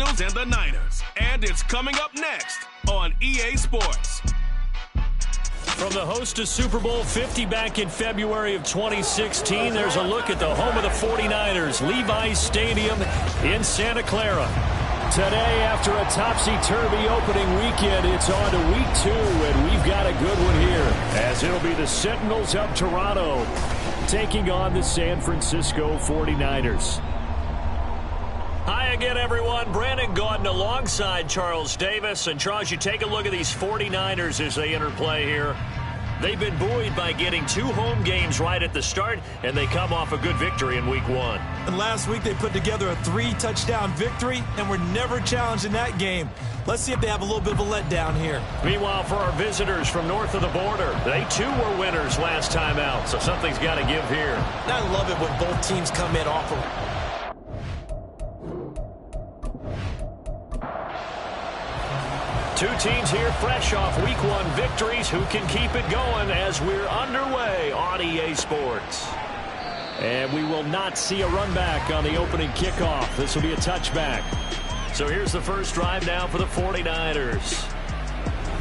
Cardinals and the Niners. And it's coming up next on EA Sports. From the host of Super Bowl 50 back in February of 2016, there's a look at the home of the 49ers, Levi's Stadium in Santa Clara. Today, after a topsy-turvy opening weekend, it's on to week 2, and we've got a good one here, as it'll be the Sentinels of Toronto taking on the San Francisco 49ers. Hi again, everyone. Brandon Gaudin alongside Charles Davis. And, Charles, you take a look at these 49ers as they enter play here. They've been buoyed by getting 2 home games right at the start, and they come off a good victory in week 1. And last week they put together a 3-touchdown victory, and were never challenged in that game. Let's see if they have a little bit of a letdown here. Meanwhile, for our visitors from north of the border, they too were winners last time out, so something's got to give here. I love it when both teams come in off of... Two teams here fresh off week 1 victories. Who can keep it going as we're underway on EA Sports? And we will not see a run back on the opening kickoff. This will be a touchback. So here's the first drive now for the 49ers.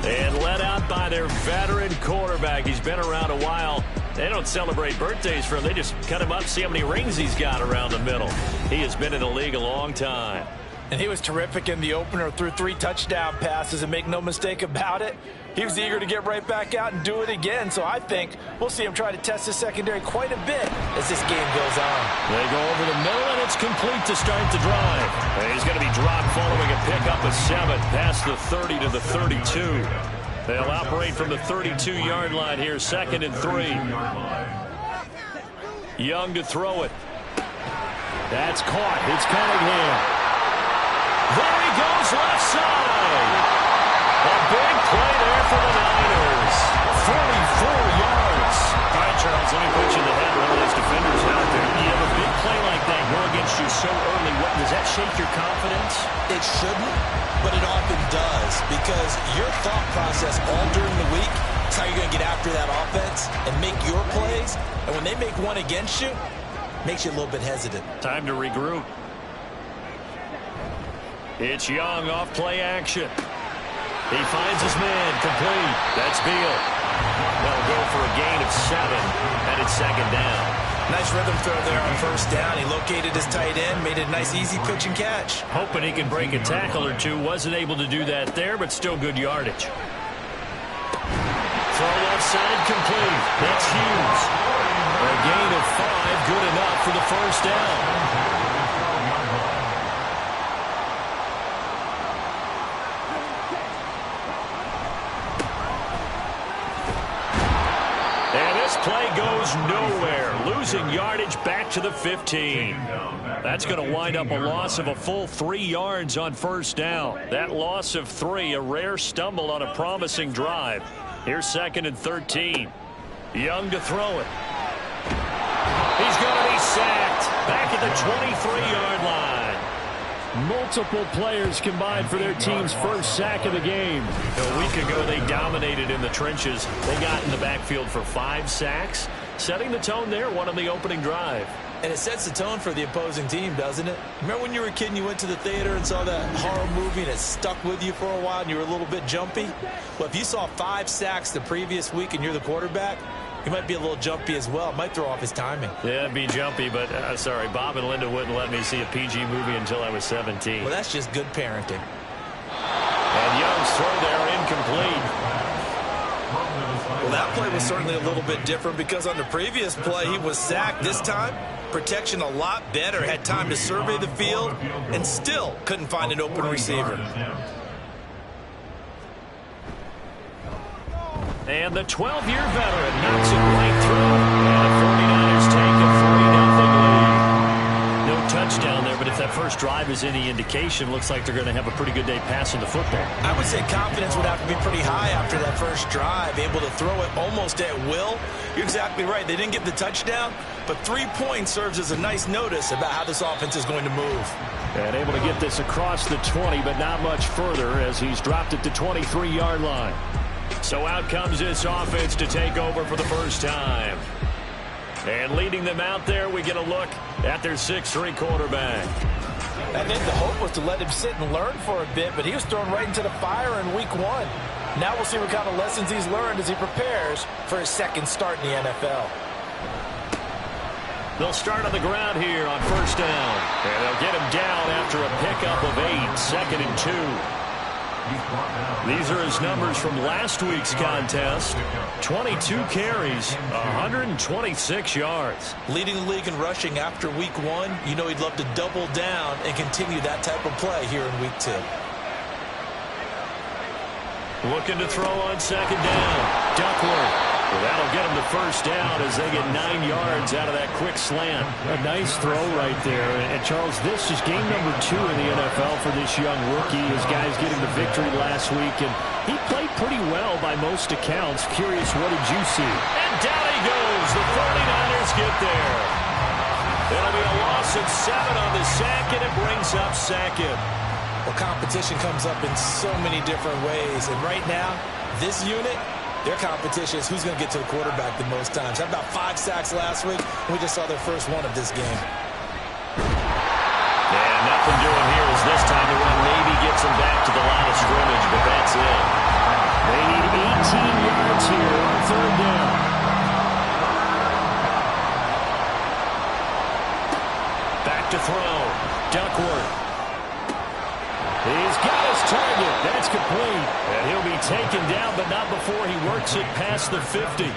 And led out by their veteran quarterback. He's been around a while. They don't celebrate birthdays for him. They just cut him up, see how many rings he's got around the middle. He has been in the league a long time. And he was terrific in the opener, threw 3 touchdown passes, and make no mistake about it, he was eager to get right back out and do it again. So I think we'll see him try to test his secondary quite a bit as this game goes on. They go over the middle, and it's complete to start the drive. And he's going to be dropped following a pickup of 7 past the 30 to the 32. They'll operate from the 32-yard line here, 2nd and 3. Young to throw it. That's caught. It's Cunningham. There he goes, left side. A big play there for the Niners. 44 yards. All right, Charles, let me put you in the head of one of those defenders out there. You have a big play like that go against you so early. Does that shake your confidence? It shouldn't, but it often does, because your thought process all during the week is how you're going to get after that offense and make your plays. And when they make one against you, it makes you a little bit hesitant. Time to regroup. It's Young off play action. He finds his man complete. That's Beal. They'll go for a gain of 7, and it's 2nd down. Nice rhythm throw there on 1st down. He located his tight end, made it a nice easy pitch and catch. Hoping he can break a tackle or two. Wasn't able to do that there, but still good yardage. Throw left side complete. That's Hughes. A gain of 5, good enough for the 1st down. Play goes nowhere, losing yardage back to the 15. That's going to wind up a loss of a full 3 yards on 1st down. That loss of 3, a rare stumble on a promising drive. Here's 2nd and 13. Young to throw it. He's going to be sacked back at the 23-yard line. Multiple players combined for their team's 1st sack of the game. A week ago, they dominated in the trenches. They got in the backfield for 5 sacks, setting the tone there, one on the opening drive. And it sets the tone for the opposing team, doesn't it? Remember when you were a kid and you went to the theater and saw that horror movie and it stuck with you for a while and you were a little bit jumpy? Well, if you saw 5 sacks the previous week and you're the quarterback, he might be a little jumpy as well. It might throw off his timing. Yeah, it'd be jumpy, but sorry, Bob and Linda wouldn't let me see a PG movie until I was 17. Well, that's just good parenting. And Young's throw there incomplete. Well, that play was certainly a little bit different because on the previous play, he was sacked. This time, protection a lot better. Had time to survey the field and still couldn't find an open receiver. And the 12-year veteran knocks it right through. And the 49ers take a 3-0 lead. No touchdown there, but if that first drive is any indication, looks like they're going to have a pretty good day passing the football. I would say confidence would have to be pretty high after that first drive, able to throw it almost at will. You're exactly right. They didn't get the touchdown, but 3 points serves as a nice notice about how this offense is going to move. And able to get this across the 20, but not much further as he's dropped it to 23-yard line. So out comes this offense to take over for the first time. And leading them out there, we get a look at their 6'3" quarterback. I think the hope was to let him sit and learn for a bit, but he was thrown right into the fire in week 1. Now we'll see what kind of lessons he's learned as he prepares for his second start in the NFL. They'll start on the ground here on first down. And they'll get him down after a pickup of 8, 2nd and 2. These are his numbers from last week's contest. 22 carries, 126 yards. Leading the league in rushing after week 1. You know he'd love to double down and continue that type of play here in week 2. Looking to throw on second down. Duckworth. Well, that'll get him the first down as they get 9 yards out of that quick slant. A nice throw right there. And, Charles, this is game number 2 in the NFL for this young rookie. His guys getting the victory last week, and he played pretty well by most accounts. Curious, what did you see? And down he goes. The 49ers get there. It'll be a loss of 7 on the sack, and it brings up 2nd. Well, competition comes up in so many different ways. And right now, this unit, their competition is who's going to get to the quarterback the most times. Had about 5 sacks last week. We just saw their first one of this game. And nothing doing here is this time the run maybe gets them back to the line of scrimmage, but that's it. They need 18 yards here on third down. Back to throw. Duckworth. He's got his target. That's complete. And he'll be taken down, but not before he works it past the 50.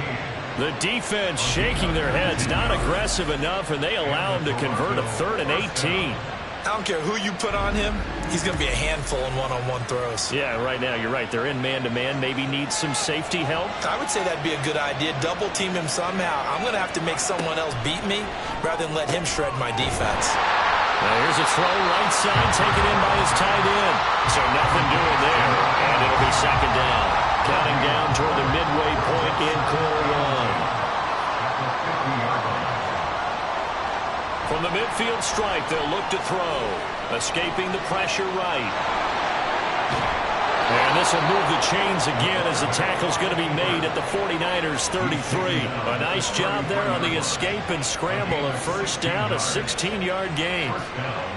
The defense shaking their heads, not aggressive enough, and they allow him to convert a 3rd and 18. I don't care who you put on him. He's going to be a handful in one-on-one throws. Yeah, right now, you're right. They're in man-to-man. Maybe need some safety help. I would say that'd be a good idea. Double team him somehow. I'm going to have to make someone else beat me rather than let him shred my defense. Now here's a throw right side taken in by his tight end. So nothing doing there. And it'll be 2nd down. Counting down toward the midway point in quarter 1. From the midfield stripe, they'll look to throw. Escaping the pressure right. And this will move the chains again as the tackle's going to be made at the 49ers 33. A nice job there on the escape and scramble. A first down, a 16-yard gain.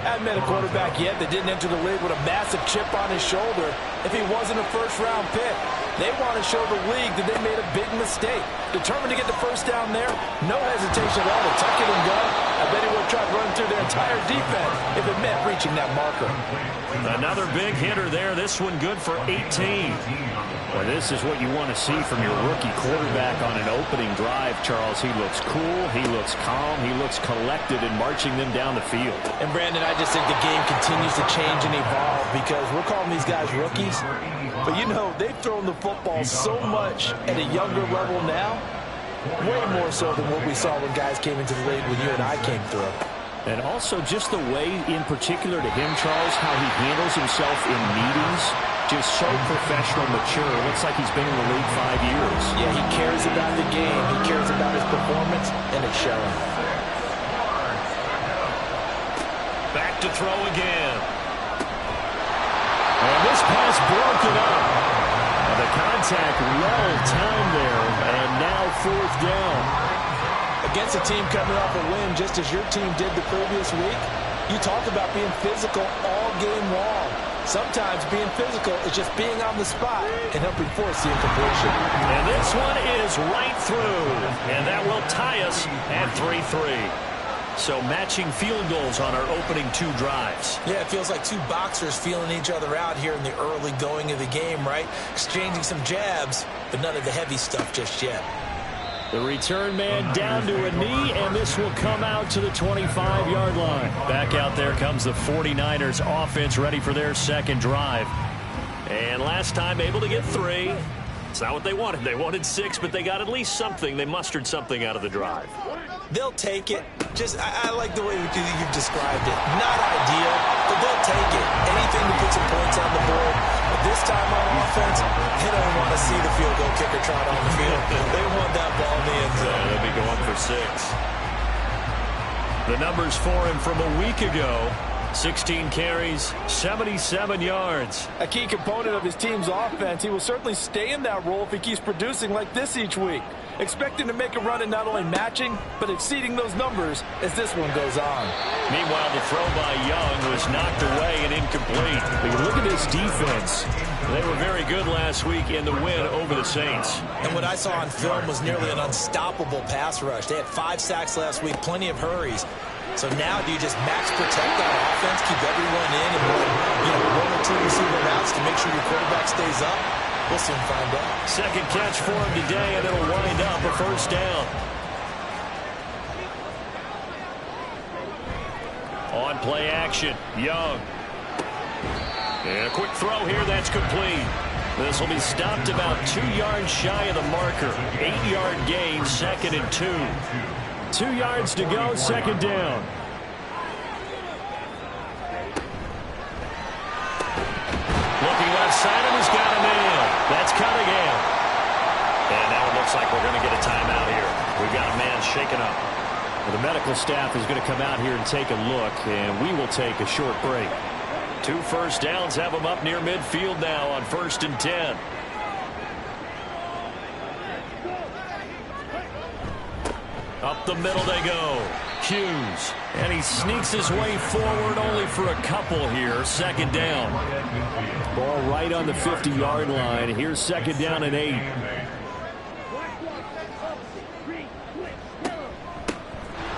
Haven't met a quarterback yet that didn't enter the league with a massive chip on his shoulder if he wasn't a first-round pick. They want to show the league that they made a big mistake. Determined to get the first down there, no hesitation at all to tuck it and go. I bet he would have tried running through their entire defense if it meant reaching that marker. Another big hitter there. This one good for 18. Well, this is what you want to see from your rookie quarterback on an opening drive, Charles. He looks cool, he looks calm, he looks collected in marching them down the field. And, Brandon, I just think the game continues to change and evolve because we're calling these guys rookies. But, you know, they've thrown the football so much at a younger level now, way more so than what we saw when guys came into the league when you and I came through. And also just the way, in particular to him, Charles, how he handles himself in meetings, just so professional, mature. Looks like he's been in the league 5 years. Yeah, he cares about the game. He cares about his performance, and it's showing. Back to throw again. And this pass broken up. And the contact well timed there, and now 4th down. Against a team coming off a win just as your team did the previous week, you talk about being physical all game long. Sometimes being physical is just being on the spot and helping force the incompletion. And this one is right through, and that will tie us at 3-3. So matching field goals on our opening 2 drives. Yeah, it feels like 2 boxers feeling each other out here in the early going of the game, right? Exchanging some jabs, but none of the heavy stuff just yet. The return man down to a knee, and this will come out to the 25-yard line. Back out there comes the 49ers offense ready for their second drive. And last time able to get 3. It's not what they wanted. They wanted 6, but they got at least something. They mustered something out of the drive. They'll take it. I like the way you've described it. Not ideal, but they'll take it. Anything to put some points on the board. But this time on offense, they don't want to see the field goal kicker trot on the field. They want that ball in the end zone. They'll be going for 6. The numbers for him from a week ago. 16 carries, 77 yards. A key component of his team's offense. He will certainly stay in that role if he keeps producing like this each week. Expect him to make a run in not only matching, but exceeding those numbers as this one goes on. Meanwhile, the throw by Young was knocked away and incomplete. But you look at this defense. They were very good last week in the win over the Saints. And what I saw on film was nearly an unstoppable pass rush. They had 5 sacks last week, plenty of hurries. So now do you just max protect that offense, keep everyone in and run, 1 or 2 receiver routes to make sure your quarterback stays up? We'll soon find out. Second catch for him today, and it'll wind up a first down. On play action, Young. And a quick throw here, that's complete. This will be stopped about 2 yards shy of the marker. 8-yard gain, 2nd and 2. 2 yards to go, second down. Looking left side, and he's got a man. That's Cunningham. And now it looks like we're going to get a timeout here. We've got a man shaken up. Well, the medical staff is going to come out here and take a look, and we will take a short break. 2 first downs have them up near midfield now on 1st and 10. Up the middle they go. Hughes. And he sneaks his way forward only for a couple here. 2nd down. Ball right on the 50-yard line. Here's 2nd down and 8.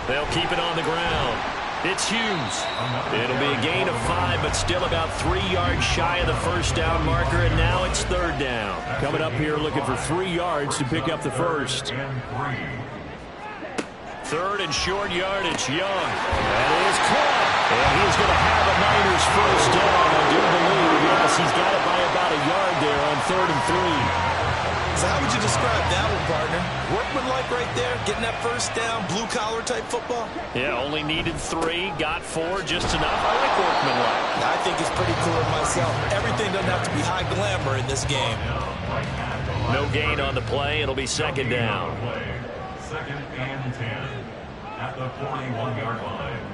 They'll keep it on the ground. It's Hughes. It'll be a gain of 5, but still about 3 yards shy of the first down marker, and now it's 3rd down. Coming up here looking for 3 yards to pick up the first. 3rd and short yardage, Young. That is caught. And he's going to have a Niners first down. I do believe, yes, he's got it by about a yard there on 3rd and 3. So how would you describe that one, partner? Workmanlike right there, getting that first down, blue-collar type football? Yeah, only needed 3, got 4, just enough. I like workmanlike. I think it's pretty clear myself. Everything doesn't have to be high glamour in this game. No gain on the play. It'll be 2nd down. 2nd and 10 at the 41-yard line.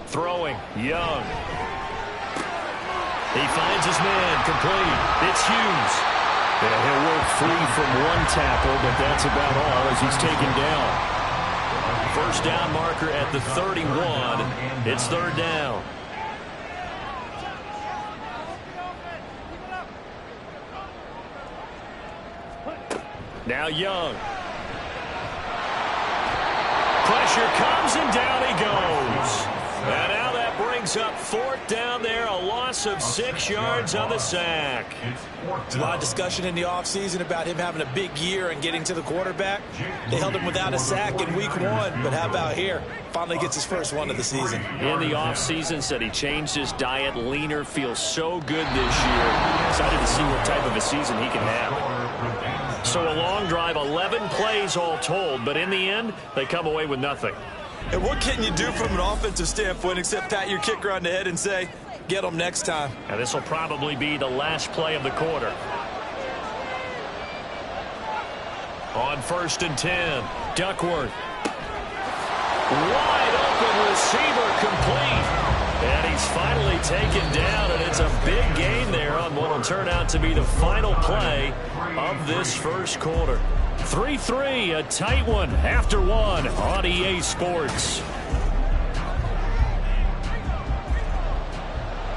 Throwing, Young. He finds his man, complete. It's Hughes. Yeah, he'll work free from 1 tackle, but that's about all as he's taken down. First down marker at the 31. It's 3rd down. Now Young. Pressure comes and down he goes. And now that brings up 4th down there. A loss of 6 yards on the sack. A lot of discussion in the offseason about him having a big year and getting to the quarterback. They held him without a sack in week 1, but how about here? Finally gets his first one of the season. In the offseason, said he changed his diet, leaner, feels so good this year. Excited to see what type of a season he can have. So a long drive, 11 plays all told, but in the end, they come away with nothing. And what can you do from an offensive standpoint except pat your kicker on the head and say, get him next time? Now this will probably be the last play of the quarter. On 1st and 10, Duckworth. Wide open receiver complete. And he's finally taken down, and it's a big gain there on what will turn out to be the final play of this first quarter. 3-3, a tight one after 1 on EA Sports.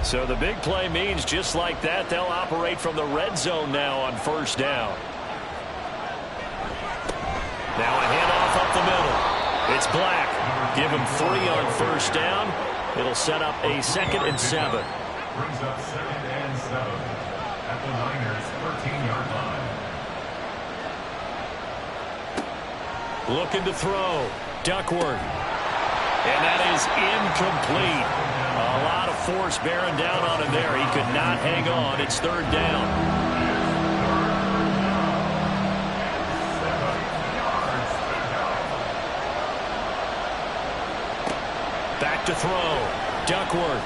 So the big play means just like that, they'll operate from the red zone now on 1st down. Now a handoff up the middle. It's Black. Give him 3 on 1st down. It'll set up a 2nd and 7. Brings up 2nd and 7 at the Niners 13-yard line. Looking to throw. Duckworth. And that is incomplete. A lot of force bearing down on him there. He could not hang on. It's 3rd down. Back to throw. Duckworth.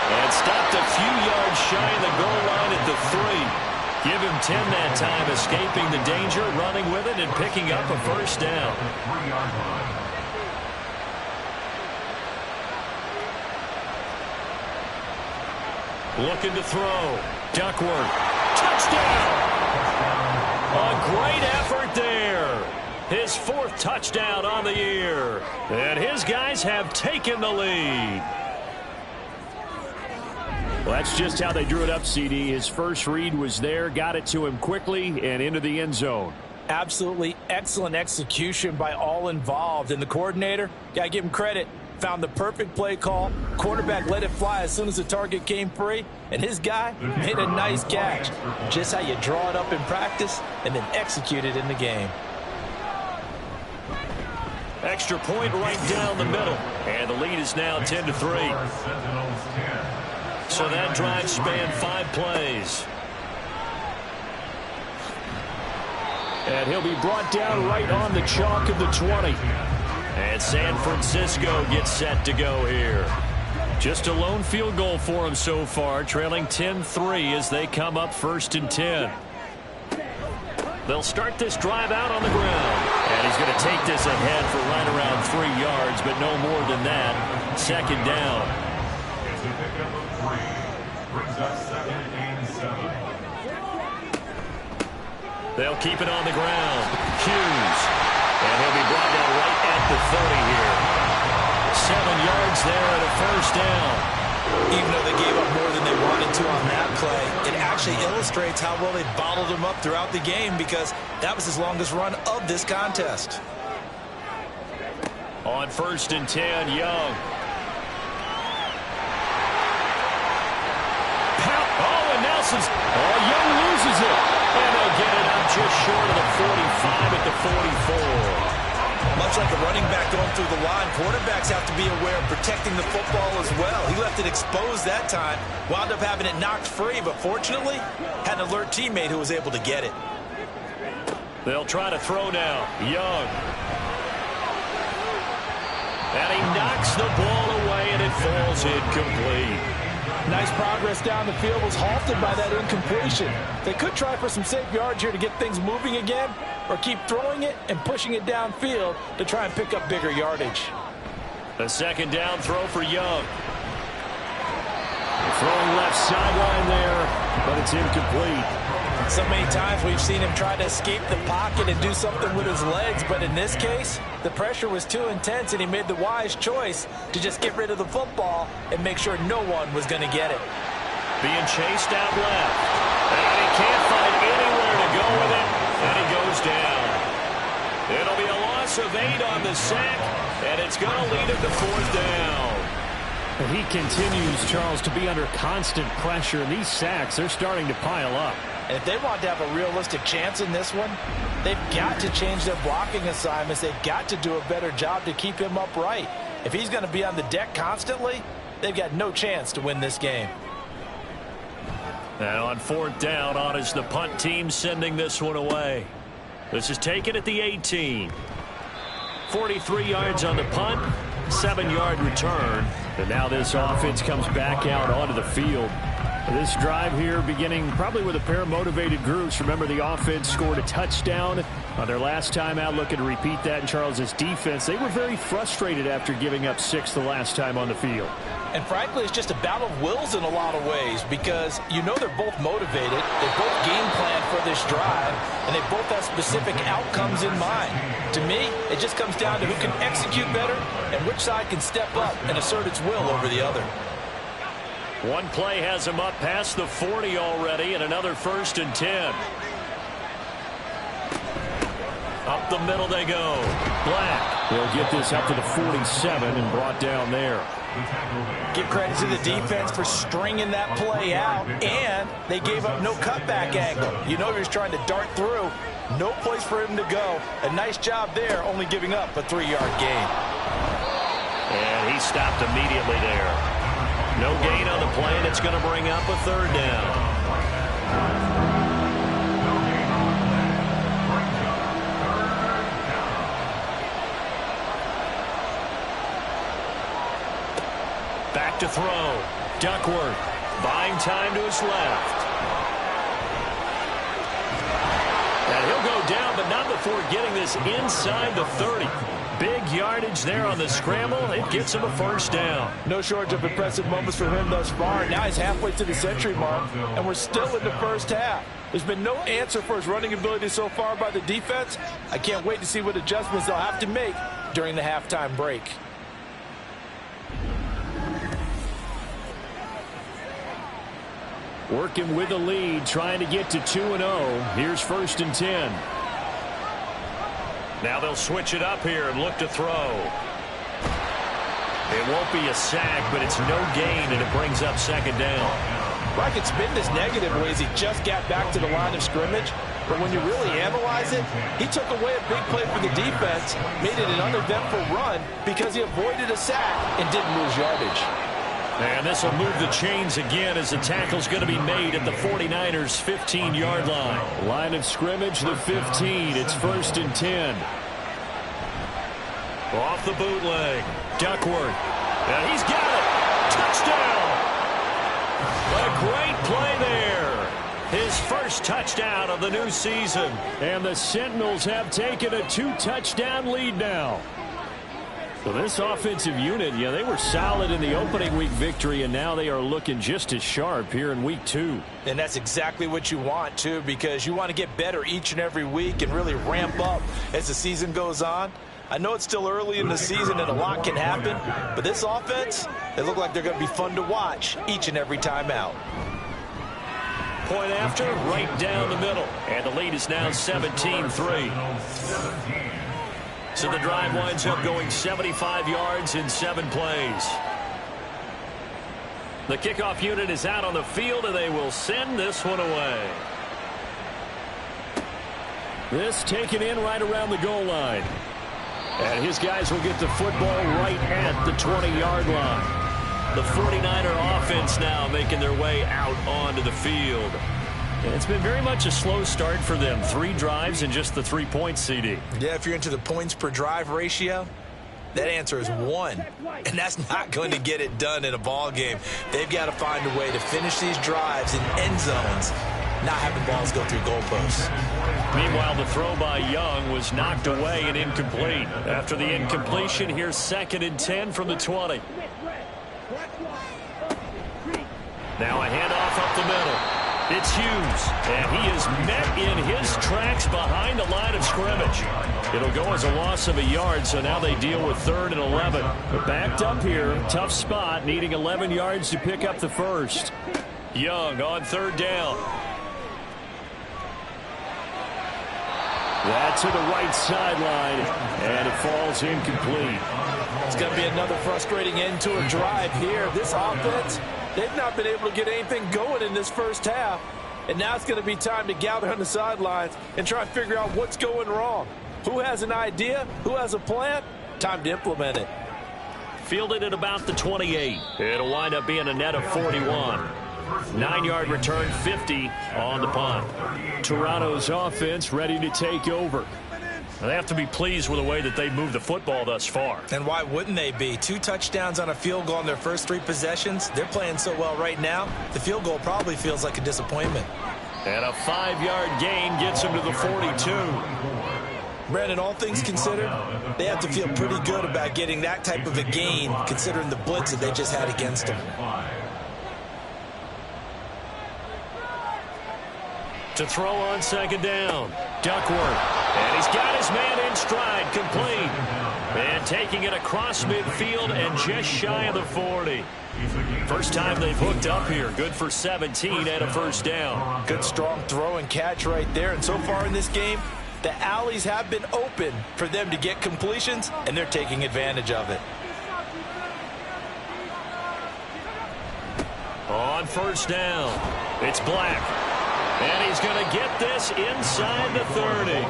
And stopped a few yards shy of the goal line at the 3. Give him 10 that time, escaping the danger, running with it, and picking up a first down. Looking to throw. Duckworth. Touchdown! A great effort there. His 4th touchdown on the year. And his guys have taken the lead. Well, that's just how they drew it up, CD. His first read was there, got it to him quickly, and into the end zone. Absolutely excellent execution by all involved. And the coordinator, got to give him credit, found the perfect play call. Quarterback let it fly as soon as the target came free. And his guy made a nice catch. Just how you draw it up in practice and then execute it in the game. Extra point right down the middle. And the lead is now 10-3. So that drive spanned 5 plays. And he'll be brought down right on the chalk of the 20. And San Francisco gets set to go here. Just a lone field goal for him so far, trailing 10-3 as they come up 1st and 10. They'll start this drive out on the ground. And he's going to take this ahead for right around 3 yards, but no more than that. 2nd down. They'll keep it on the ground. Hughes. And he'll be brought down right at the 30 here. 7 yards there and a first down. Even though they gave up more than they wanted to on that play, it actually illustrates how well they bottled him up throughout the game because that was his longest run of this contest. On 1st and 10, Young. Oh, and Nelson's. Oh, Young loses it. And they'll get it up just short of the 45 at the 44. Much like a running back going through the line, quarterbacks have to be aware of protecting the football as well. He left it exposed that time, wound up having it knocked free, but fortunately, had an alert teammate who was able to get it. They'll try to throw now. Young. And he knocks the ball away, and it falls incomplete. Nice progress down the field, was halted by that incompletion. They could try for some safe yards here to get things moving again, or keep throwing it and pushing it downfield to try and pick up bigger yardage. A 2nd down throw for Young. Throwing left sideline there, but it's incomplete. So many times we've seen him try to escape the pocket and do something with his legs, but in this case, the pressure was too intense and he made the wise choice to just get rid of the football and make sure no one was going to get it. Being chased out left. And he can't find anywhere to go with it, and he goes down. It'll be a loss of 8 on the sack, and it's going to lead him to 4th down. He continues, Charles, to be under constant pressure, and these sacks, they're starting to pile up. And if they want to have a realistic chance in this one, they've got to change their blocking assignments. They've got to do a better job to keep him upright. If he's going to be on the deck constantly, they've got no chance to win this game. And on 4th down, on is the punt team sending this one away. This is taken at the 18. 43 yards on the punt, 7-yard return. And now this offense comes back out onto the field. This drive here beginning probably with a pair of motivated groups. Remember, the offense scored a touchdown on their last time out. Looking to repeat that in Charles's defense. They were very frustrated after giving up 6 the last time on the field. And frankly, it's just a battle of wills in a lot of ways because you know they're both motivated. They both game plan for this drive, and they both have specific outcomes in mind. To me, it just comes down to who can execute better and which side can step up and assert its will over the other. One play has him up past the 40 already, and another 1st and 10. Up the middle they go. Black. They'll get this up to the 47 and brought down there. Give credit to the defense for stringing that play out, and they gave up no cutback angle. You know he was trying to dart through. No place for him to go. A nice job there, only giving up a 3-yard gain. And he stopped immediately there. No gain on the play, and it's going to bring up a 3rd down. Back to throw. Duckworth buying time to his left. down, but not before getting this inside the 30. Big yardage there on the scramble. It gets him a first down. No shortage of impressive moments from him thus far. Now he's halfway to the century mark, and we're still in the first half. There's been no answer for his running ability so far by the defense. I can't wait to see what adjustments they'll have to make during the halftime break. Working with the lead, trying to get to 2-0. Here's 1st and 10. Now they'll switch it up here and look to throw. It won't be a sack, but it's no gain, and it brings up 2nd down. Well, I could spin this negative ways. He just got back to the line of scrimmage. But when you really analyze it, he took away a big play for the defense, made it an uneventful run because he avoided a sack and didn't lose yardage. And this will move the chains again as the tackle's going to be made at the 49ers' 15-yard line. Line of scrimmage, the 15. It's 1st and 10. Off the bootleg. Duckworth. And he's got it. Touchdown. A great play there. His first touchdown of the new season. And the Sentinels have taken a 2-touchdown lead now. So this offensive unit, they were solid in the opening week victory, and now they are looking just as sharp here in week 2. And that's exactly what you want, too, because you want to get better each and every week and really ramp up as the season goes on. I know it's still early in the season and a lot can happen, but this offense, they look like they're going to be fun to watch each and every time out. Point after, right down the middle. And the lead is now 17-3. So the drive winds up going 75 yards in 7 plays. The kickoff unit is out on the field, and they will send this one away. This taken in right around the goal line. And his guys will get the football right at the 20-yard line. The 49er offense now making their way out onto the field. And it's been very much a slow start for them. 3 drives and just the 3 points, CD. Yeah, if you're into the points per drive ratio, that answer is 1. And that's not going to get it done in a ball game. They've got to find a way to finish these drives in end zones, not having balls go through goalposts. Meanwhile, the throw by Young was knocked away and incomplete. After the incompletion, here's 2nd and 10 from the 20. Now a handoff up the middle. It's Hughes, and he is met in his tracks behind the line of scrimmage. It'll go as a loss of a yard, so now they deal with 3rd and 11. But backed up here, tough spot, needing 11 yards to pick up the first. Young on 3rd down. That's to the right sideline, and it falls incomplete. It's going to be another frustrating end to a drive here. This offense, they've not been able to get anything going in this first half. And now it's going to be time to gather on the sidelines and try and figure out what's going wrong. Who has an idea? Who has a plan? Time to implement it. Fielded at about the 28. It'll wind up being a net of 41. 9-yard return, 50 on the punt. Toronto's offense ready to take over. They have to be pleased with the way that they moved the football thus far. And why wouldn't they be? 2 touchdowns on a field goal in their first 3 possessions. They're playing so well right now, the field goal probably feels like a disappointment. And a 5-yard gain gets them to the 42. Brandon, all things considered, they have to feel pretty good about getting that type of a gain, considering the blitz that they just had against them. To throw on 2nd down, Duckworth. And he's got his man in stride, complete. And taking it across midfield and just shy of the 40. First time they've hooked up here. Good for 17 and a first down. Good strong throw and catch right there. And so far in this game, the alleys have been open for them to get completions, and they're taking advantage of it. On 1st down, it's Black. And he's going to get this inside the 30.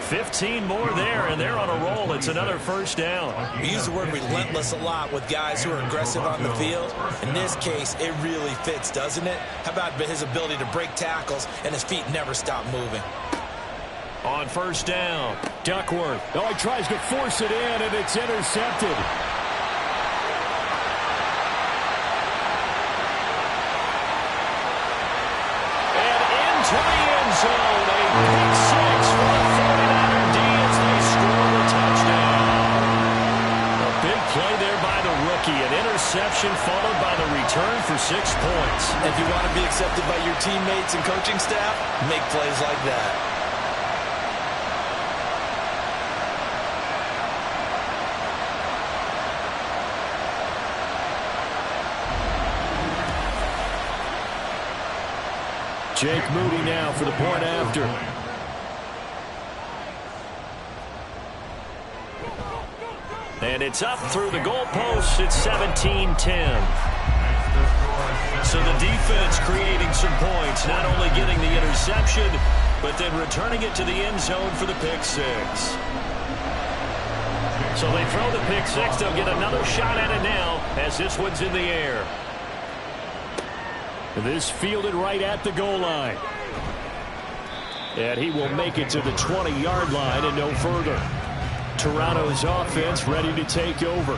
15 more there, and they're on a roll. It's another first down. We use the word relentless a lot with guys who are aggressive on the field. In this case, it really fits, doesn't it? How about his ability to break tackles and his feet never stop moving? On 1st down, Duckworth. Oh, he tries to force it in, and it's intercepted. To the end zone, a big 6 for play there by the rookie. An interception followed by the return for 6 points. If you want to be accepted by your teammates and coaching staff, make plays like that. Jake Moody now for the point after. And it's up through the goalposts. It's 17-10. So the defense creating some points, not only getting the interception, but then returning it to the end zone for the pick six. So they throw the pick six. They'll get another shot at it now as this one's in the air. This fielded right at the goal line. And he will make it to the 20-yard line and no further. Toronto's offense ready to take over.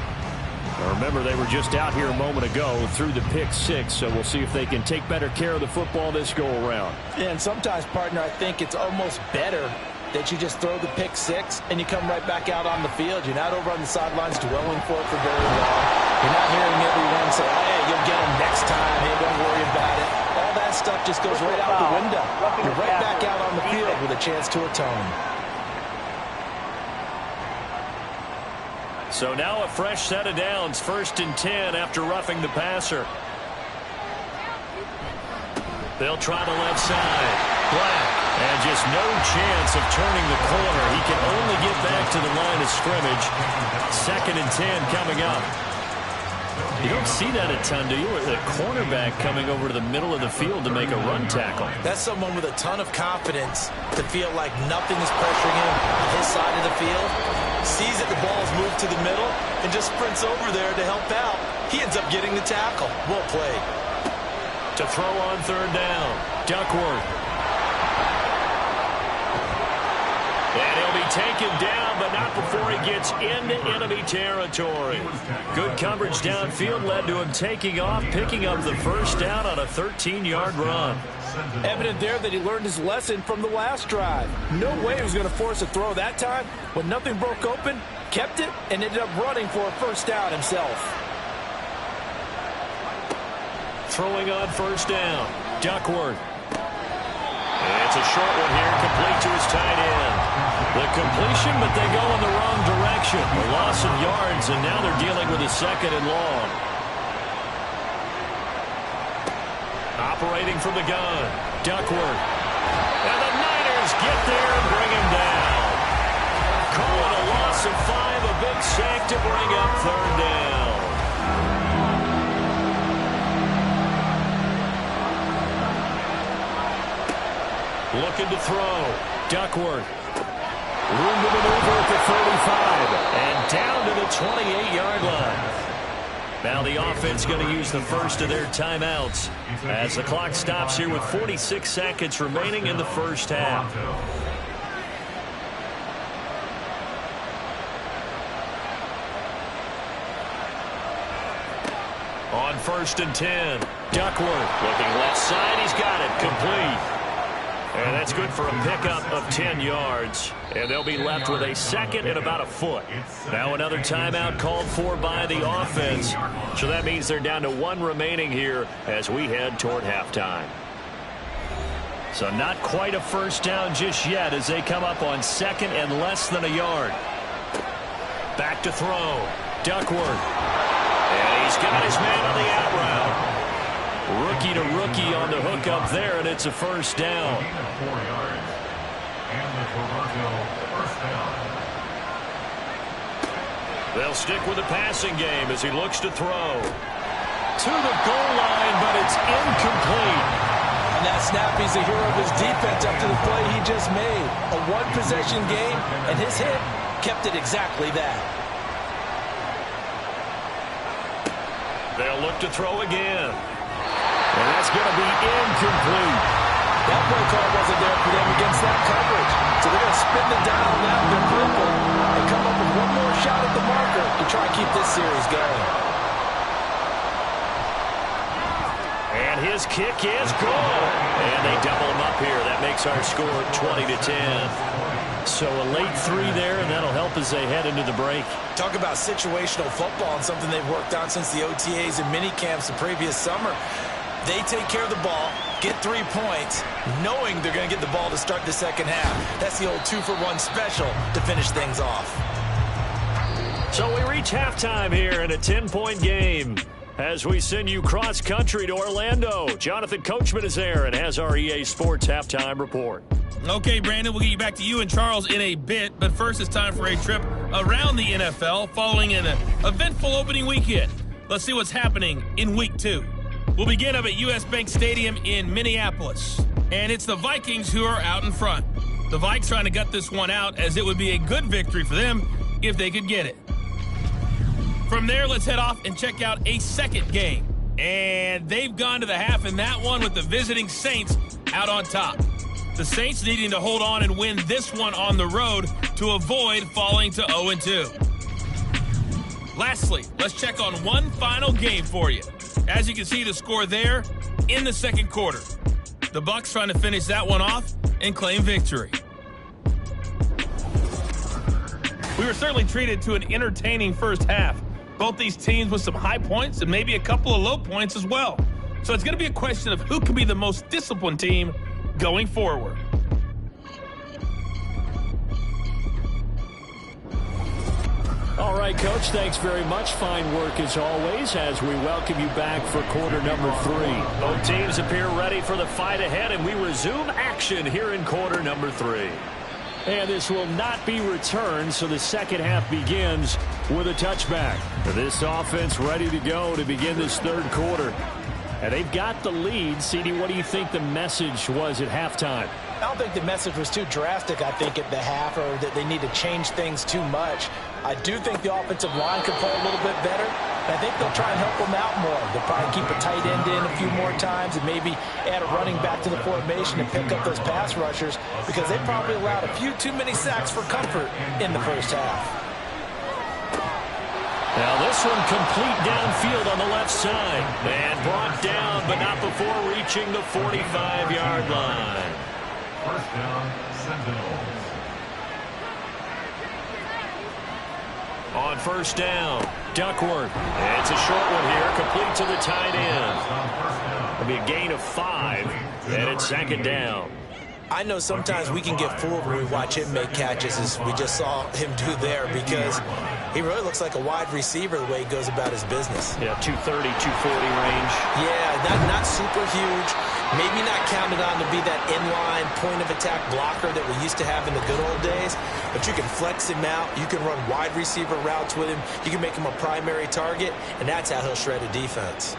Now remember, they were just out here a moment ago through the pick six, so we'll see if they can take better care of the football this go-around. Yeah, and sometimes, partner, I think it's almost better that you just throw the pick six and you come right back out on the field. You're not over on the sidelines dwelling for it for very long. You're not hearing everyone say, hey, you'll get him next time. Hey, don't worry about it. All that stuff just goes right out the window. You're right back out on the field with a chance to atone. So now a fresh set of downs, 1st and 10 after roughing the passer. They'll try the left side. Black. And just no chance of turning the corner. He can only get back to the line of scrimmage. 2nd and 10 coming up. You don't see that a ton, do you? The cornerback coming over to the middle of the field to make a run tackle. That's someone with a ton of confidence to feel like nothing is pressuring him on his side of the field. Sees that the ball is moved to the middle and just sprints over there to help out. He ends up getting the tackle. Well played. To throw on 3rd down, Duckworth. And he'll be taken down, but not before he gets into enemy territory. Good coverage downfield led to him taking off, picking up the 1st down on a 13-yard run. Evident there that he learned his lesson from the last drive. No way he was going to force a throw that time. When nothing broke open, kept it, and ended up running for a 1st down himself. Throwing on 1st down, Duckworth. And it's a short one here, complete to his tight end. The completion, but they go in the wrong direction. A loss of yards, and now they're dealing with a 2nd and long. Operating from the gun, Duckworth. And the Niners get there and bring him down. Call it a loss of 5, a big sack to bring up 3rd down. Looking to throw, Duckworth. Room to maneuver at the 35 and down to the 28-yard line. Now the offense going to use the first of their timeouts as the clock stops here with 46 seconds remaining in the 1st half. On 1st and 10, Duckworth looking left side. He's got it complete. And that's good for a pickup of 10 yards. And they'll be left with a 2nd and about a foot. Now another timeout called for by the offense. So that means they're down to 1 remaining here as we head toward halftime. So not quite a 1st down just yet as they come up on 2nd and less than a yard. Back to throw. Duckworth. And he's got his man on the out route. Rookie to rookie on the hook up there, and it's a 1st down. 4 yards. And the Toronto 1st down. They'll stick with the passing game as he looks to throw. To the goal line, but it's incomplete. On that snap, he's the hero of his defense after the play he just made. A 1-possession game, and his hit kept it exactly that. They'll look to throw again. And that's going to be incomplete. That play call wasn't there for them against that coverage. So they're going to spin the dial now, their purple, and come up with one more shot at the marker to try and keep this series going. And his kick is good. And they double him up here. That makes our score 20-10. So a late 3 there, and that'll help as they head into the break. Talk about situational football and something they've worked on since the OTAs and mini camps the previous summer. They take care of the ball, get 3 points, knowing they're going to get the ball to start the second half. That's the old 2-for-1 special to finish things off. So we reach halftime here in a 10-point game. As we send you cross-country to Orlando, Jonathan Coachman is there and has our EA Sports halftime report. Okay, Brandon, we'll get you back to you and Charles in a bit, but first it's time for a trip around the NFL following an eventful opening weekend. Let's see what's happening in Week 2. We'll begin up at US Bank Stadium in Minneapolis, and it's the Vikings who are out in front. The Vikes trying to gut this one out, as it would be a good victory for them if they could get it. From there, let's head off and check out a second game. And they've gone to the half in that one with the visiting Saints out on top. The Saints needing to hold on and win this one on the road to avoid falling to 0-2. Lastly, let's check on one final game for you. As you can see, the score there in the second quarter. The Bucs trying to finish that one off and claim victory. We were certainly treated to an entertaining first half. Both these teams with some high points and maybe a couple of low points as well. So it's going to be a question of who can be the most disciplined team going forward. All right, Coach, thanks very much. Fine work as always as we welcome you back for quarter number 3. Both teams appear ready for the fight ahead, and we resume action here in quarter number 3. And this will not be returned, so the second half begins with a touchback. This offense ready to go to begin this third quarter. And they've got the lead. CD, what do you think the message was at halftime? I don't think the message was too drastic, I think, at the half, or that they need to change things too much. I do think the offensive line could play a little bit better. I think they'll try and help them out more. They'll probably keep a tight end in a few more times and maybe add a running back to the formation and pick up those pass rushers, because they probably allowed a few too many sacks for comfort in the first half. Now this one complete downfield on the left side. And brought down, but not before reaching the 45-yard line. First down, Sentinels. On first down, Duckworth. It's a short one here, complete to the tight end. It'll be a gain of 5, and it's second down. I know sometimes we can get fooled when we watch him make catches, as we just saw him do there, because he really looks like a wide receiver the way he goes about his business. Yeah, 230, 240 range. Yeah, not super huge. Maybe not counted on to be that inline point-of-attack blocker that we used to have in the good old days, but you can flex him out. You can run wide receiver routes with him. You can make him a primary target, and that's how he'll shred a defense.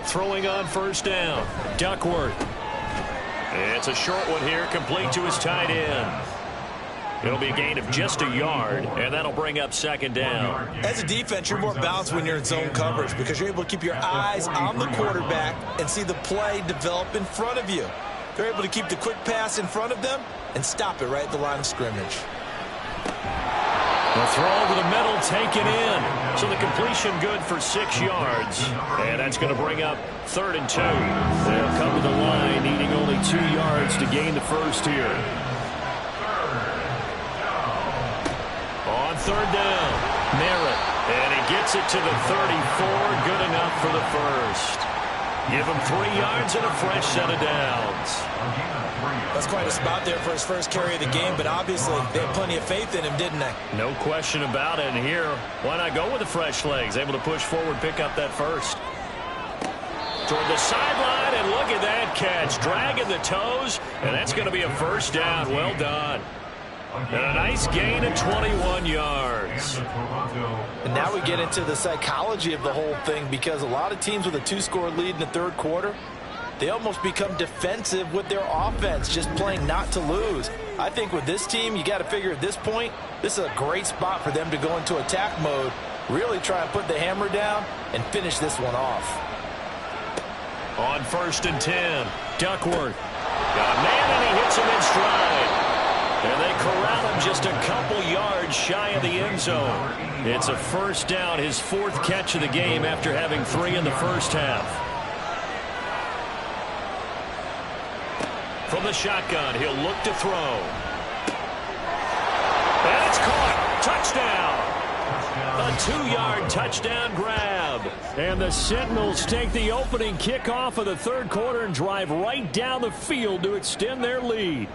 Throwing on first down, Duckworth. It's a short one here, complete to his tight end. It'll be a gain of just a yard, and that'll bring up second down. As a defense, you're more balanced when you're in zone coverage, because you're able to keep your eyes on the quarterback and see the play develop in front of you. They're able to keep the quick pass in front of them and stop it right at the line of scrimmage. The throw over the middle, taken in. So the completion good for 6 yards. And that's going to bring up 3rd and 2. They'll come to the line, needing only 2 yards to gain the first here. On third down, Merritt. And he gets it to the 34. Good enough for the first. Give him 3 yards and a fresh set of downs. That's quite a spot there for his first carry of the game, but obviously they had plenty of faith in him, didn't they? No question about it. And here, why not go with the fresh legs? Able to push forward, pick up that first. Toward the sideline, and look at that catch. Dragging the toes, and that's going to be a first down. Well done. And a nice gain of 21 yards. And now we get into the psychology of the whole thing, because a lot of teams with a 2-score lead in the third quarter, they almost become defensive with their offense, just playing not to lose. I think with this team, you got to figure at this point, this is a great spot for them to go into attack mode, really try and put the hammer down and finish this one off. On 1st and 10, Duckworth. Got a man, and he hits him in stride. And they corral him just a couple yards shy of the end zone. It's a first down, his 4th catch of the game after having 3 in the first half. From the shotgun, he'll look to throw. And it's caught. Touchdown. A 2-yard touchdown grab. And the Sentinels take the opening kickoff of the 3rd quarter and drive right down the field to extend their lead.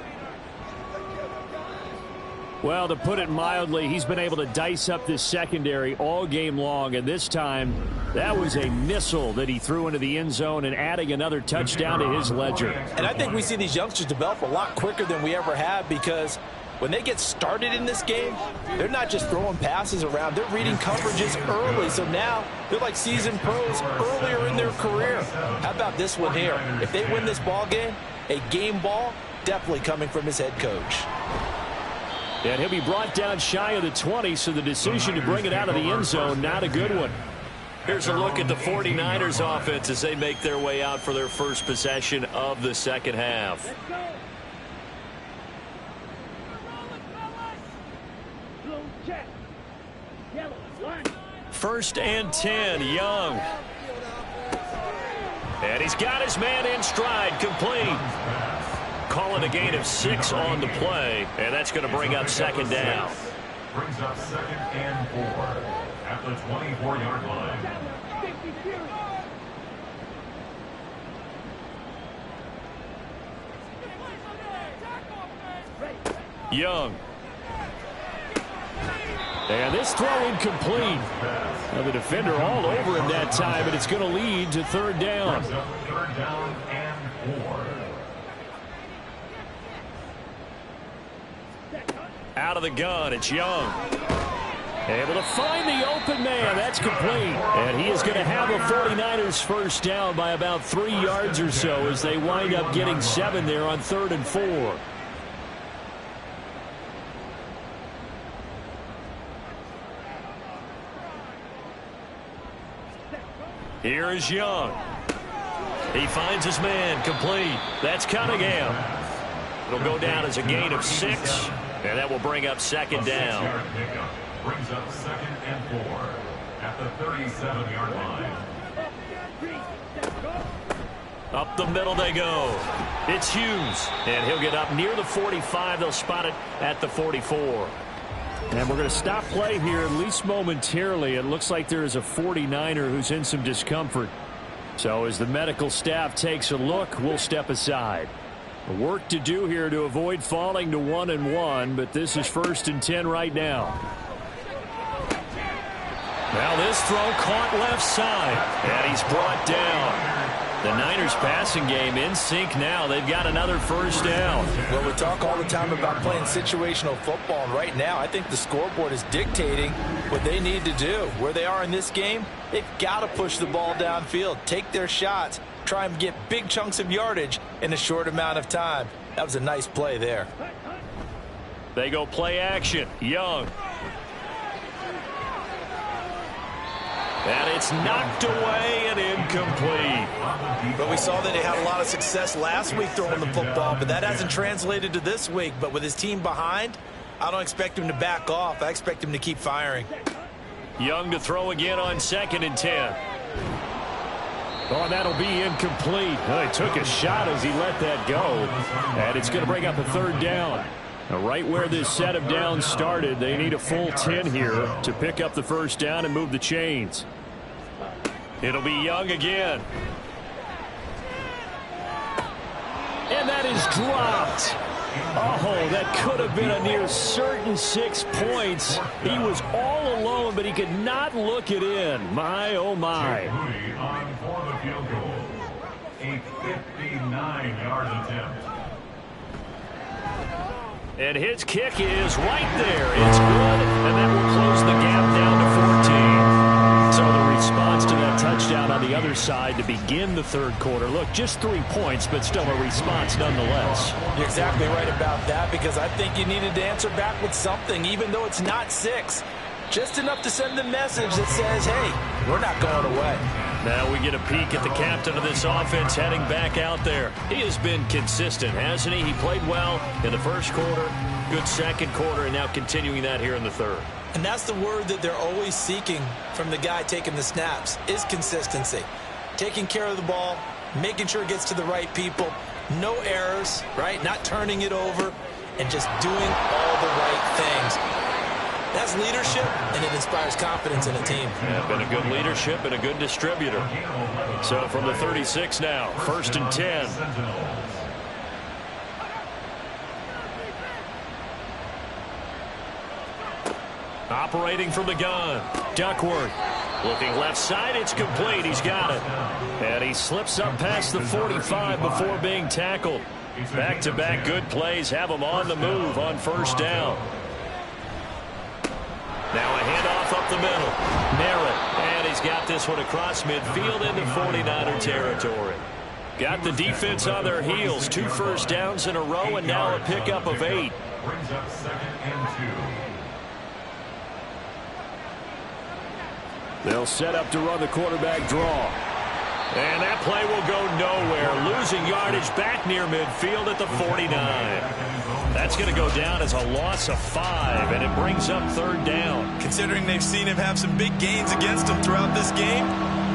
Well, to put it mildly, he's been able to dice up this secondary all game long, and this time that was a missile that he threw into the end zone and adding another touchdown to his ledger. And I think we see these youngsters develop a lot quicker than we ever have, because when they get started in this game, they're not just throwing passes around. They're reading coverages early, so now they're like seasoned pros earlier in their career. How about this one here? If they win this ball game, a game ball definitely coming from his head coach. And he'll be brought down shy of the 20, so the decision to bring it out of the end zone, not a good one. Here's a look at the 49ers offense as they make their way out for their first possession of the second half. First and 10, Young. And he's got his man in stride, complete. Calling a gain of 6 on the play, and that's going to bring up second down. Brings up 2nd and 4 at the 24-yard line. Young. And this throw incomplete. Now the defender all over him that time, and it's going to lead to 3rd down. 3rd down and 4. Out of the gun, it's Young. Able to find the open man. That's complete. And he is going to have a 49ers first down by about 3 yards or so as they wind up getting 7 there on 3rd and 4. Here is Young. He finds his man, complete. That's Cunningham. It'll go down as a gain of 6, and that will bring up second down. Brings up 2nd and 4 at the 37-yard line. Up the middle they go. It's Hughes, and he'll get up near the 45. They'll spot it at the 44. And we're going to stop play here, at least momentarily. It looks like there is a 49er who's in some discomfort. So as the medical staff takes a look, we'll step aside. Work to do here to avoid falling to 1-1, but this is 1st and 10 right now. Now this throw caught left side, and he's brought down. The Niners passing game in sync now. They've got another first down. Well, we talk all the time about playing situational football, and right now I think the scoreboard is dictating what they need to do. Where they are in this game, they've got to push the ball downfield, take their shots, try and get big chunks of yardage in a short amount of time. That was a nice play there. They go play action. Young. And it's knocked away and incomplete. But we saw that he had a lot of success last week throwing the football, but that hasn't translated to this week. But with his team behind, I don't expect him to back off. I expect him to keep firing. Young to throw again on 2nd and 10. Oh, that'll be incomplete. Well, he took a shot as he let that go. And it's going to bring up a 3rd down. Now, right where this set of downs started, they need a full 10 here to pick up the first down and move the chains. It'll be Young again. And that is dropped. Oh, that could have been a near certain 6 points. He was all alone, but he could not look it in. My, oh, my. Moody on for the field goal. A 59-yard attempt. And his kick is right there. It's good, and that will close the gap down to 14. So the response to that touchdown on the other side to begin the 3rd quarter. Look, just 3 points, but still a response nonetheless. You're exactly right about that, because I think you needed to answer back with something, even though it's not 6. Just enough to send the message that says, hey, we're not going away. Now we get a peek at the captain of this offense heading back out there. He has been consistent, hasn't he? He played well in the first quarter, good second quarter, and now continuing that here in the third. And that's the word that they're always seeking from the guy taking the snaps, is consistency. Taking care of the ball, making sure it gets to the right people, no errors, right? Not turning it over, and just doing all the right things. That's leadership, and it inspires confidence in a team. Yeah, been a good leadership and a good distributor. So from the 36 now, 1st and 10. Operating from the gun, Duckworth. Looking left side, it's complete. He's got it. And he slips up past the 45 before being tackled. Back-to-back good plays have him on the move on 1st down. Now a handoff up the middle. Merritt, and he's got this one across midfield into 49er territory. Got the defense on their heels. 2 first downs in a row, and now a pickup of 8. Brings up 2nd and 2. They'll set up to run the quarterback draw. And that play will go nowhere. Losing yardage back near midfield at the 49. That's going to go down as a loss of 5, and it brings up 3rd down. Considering they've seen him have some big gains against him throughout this game,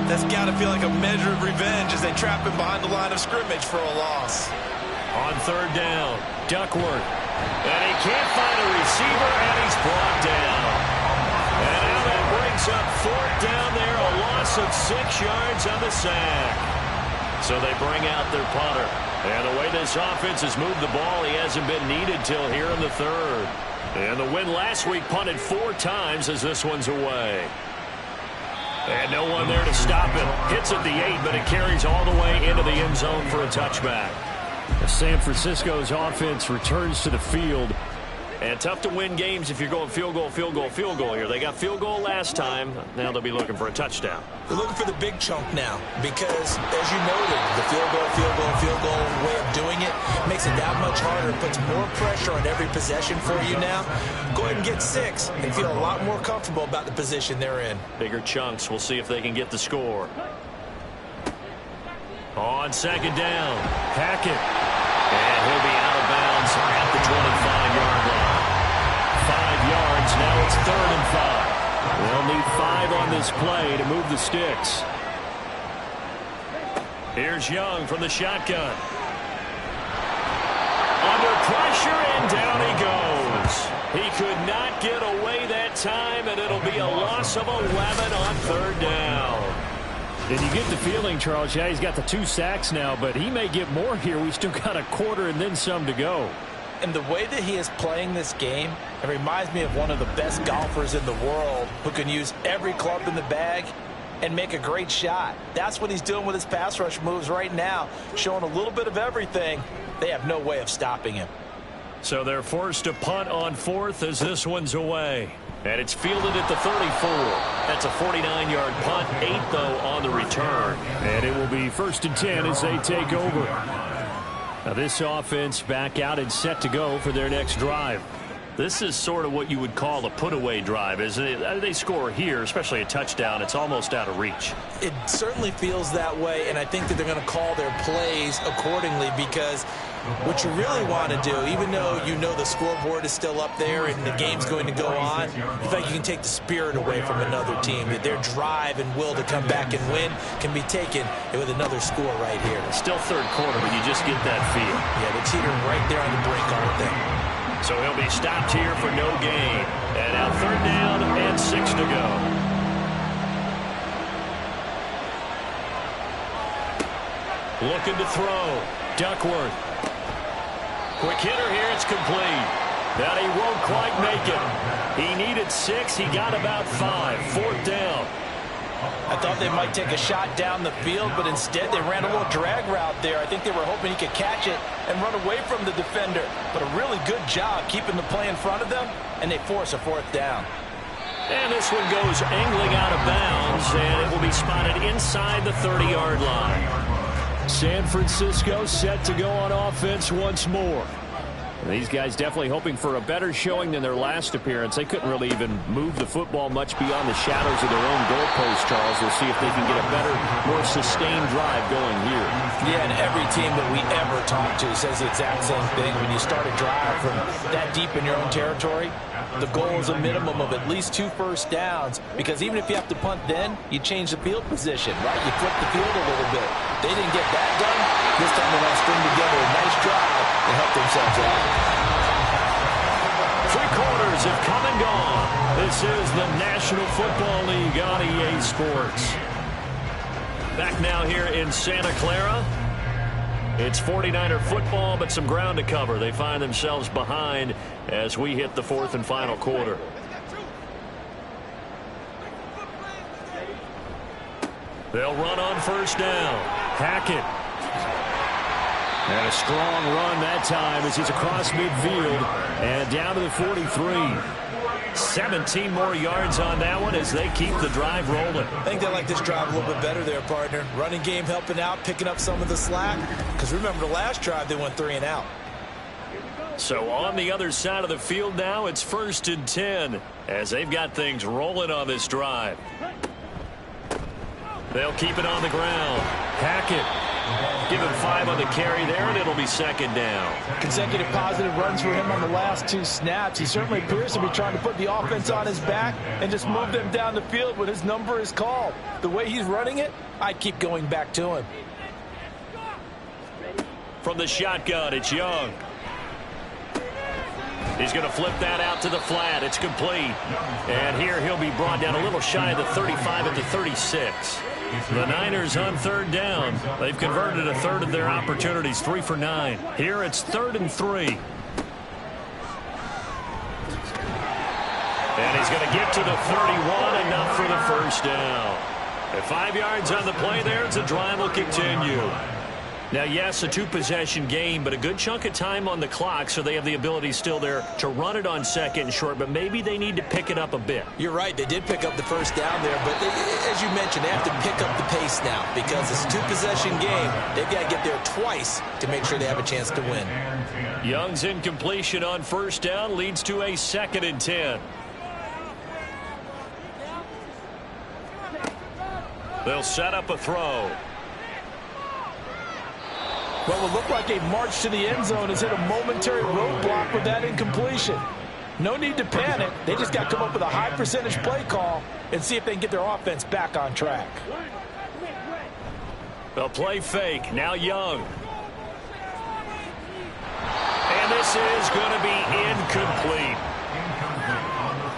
that's got to feel like a measure of revenge as they trap him behind the line of scrimmage for a loss. On 3rd down, Duckworth. And he can't find a receiver, and he's brought down. And now that brings up 4th down there, a loss of 6 yards on the sack. So they bring out their punter. And the way this offense has moved the ball, he hasn't been needed till here in the 3rd. And the win last week punted 4 times as this one's away. And no one there to stop him. Hits at the 8, but it carries all the way into the end zone for a touchback. San Francisco's offense returns to the field. And tough to win games if you're going field goal, field goal, field goal here. They got field goal last time. Now they'll be looking for a touchdown. They're looking for the big chunk now because, as you noted, the field goal way of doing it makes it that much harder. It puts more pressure on every possession for you now. Go ahead and get 6 and feel a lot more comfortable about the position they're in. Bigger chunks. We'll see if they can get the score. On 2nd down, Hackett. And he'll be out of bounds at the 25-yard line. 5 yards, now it's 3rd and 5. They'll need 5 on this play to move the sticks. Here's Young from the shotgun. Under pressure, and down he goes. He could not get away that time, and it'll be a loss of 11 on 3rd down. And you get the feeling, Charles, yeah, he's got the 2 sacks now, but he may get more here. We still got a quarter and then some to go. And the way that he is playing this game, it reminds me of one of the best golfers in the world who can use every club in the bag and make a great shot. That's what he's doing with his pass rush moves right now, showing a little bit of everything. They have no way of stopping him. So they're forced to punt on 4th as this one's away. And it's fielded at the 34. That's a 49-yard punt, 8, though, on the return. And it will be 1st and 10 as they take over. Now this offense back out and set to go for their next drive. This is sort of what you would call a put-away drive, isn't it? They score here, especially a touchdown. It's almost out of reach. It certainly feels that way, and I think that they're going to call their plays accordingly because what you really want to do, even though you know the scoreboard is still up there and the game's going to go on, in fact, you can take the spirit away from another team. That their drive and will to come back and win can be taken with another score right here. It's still 3rd quarter, but you just get that feel. Yeah, they're teetering right there on the brink, aren't they? So he'll be stopped here for no gain. And now 3rd down and 6 to go. Looking to throw. Duckworth. Quick hitter here. It's complete. But he won't quite make it. He needed 6. He got about 5. 4th down. I thought they might take a shot down the field, but instead they ran a little drag route there. I think they were hoping he could catch it and run away from the defender. But a really good job keeping the play in front of them, and they force a 4th down. And this one goes angling out of bounds, and it will be spotted inside the 30-yard line. San Francisco set to go on offense once more. These guys definitely hoping for a better showing than their last appearance. They couldn't really even move the football much beyond the shadows of their own goalpost, Charles. We'll see if they can get a better, more sustained drive going here. Yeah, and every team that we ever talk to says the exact same thing. When you start a drive from that deep in your own territory, the goal is a minimum of at least 2 first downs, because even if you have to punt then, you change the field position, right? You flip the field a little bit. They didn't get that done. This time they want to string together a nice drive and help themselves out. 3 quarters have come and gone. This is the National Football League on EA Sports. Back now here in Santa Clara. It's 49er football, but some ground to cover. They find themselves behind as we hit the 4th and final quarter. They'll run on first down. Hackett. And a strong run that time as he's across midfield and down to the 43. 17 more yards on that one as they keep the drive rolling. I think they like this drive a little bit better there, partner. Running game helping out, picking up some of the slack. Because remember, the last drive they went 3 and out. So on the other side of the field now, it's 1st and 10 as they've got things rolling on this drive. They'll keep it on the ground. Hackett. Give him 5 on the carry there, and it'll be 2nd down. Consecutive positive runs for him on the last 2 snaps. He certainly appears to be trying to put the offense on his back and just move them down the field when his number is called. The way he's running it, I'd keep going back to him. From the shotgun, it's Young. He's going to flip that out to the flat. It's complete. And here he'll be brought down a little shy of the 35 at the 36. The Niners on 3rd down. They've converted a 1/3 of their opportunities, 3 for 9. Here it's 3rd and 3. And he's going to get to the 31, enough for the 1st down. At 5 yards on the play there, the drive will continue. Now, yes, a 2-possession game, but a good chunk of time on the clock, so they have the ability still there to run it on 2nd and short, but maybe they need to pick it up a bit. You're right. They did pick up the 1st down there, but as you mentioned, they have to pick up the pace now because it's a 2-possession game. They've got to get there twice to make sure they have a chance to win. Young's incompletion on 1st down leads to a 2nd and 10. They'll set up a throw. What will look like a march to the end zone has hit a momentary roadblock with that incompletion. No need to panic. They just got to come up with a high percentage play call and see if they can get their offense back on track. They'll play fake. Now Young. And this is going to be incomplete.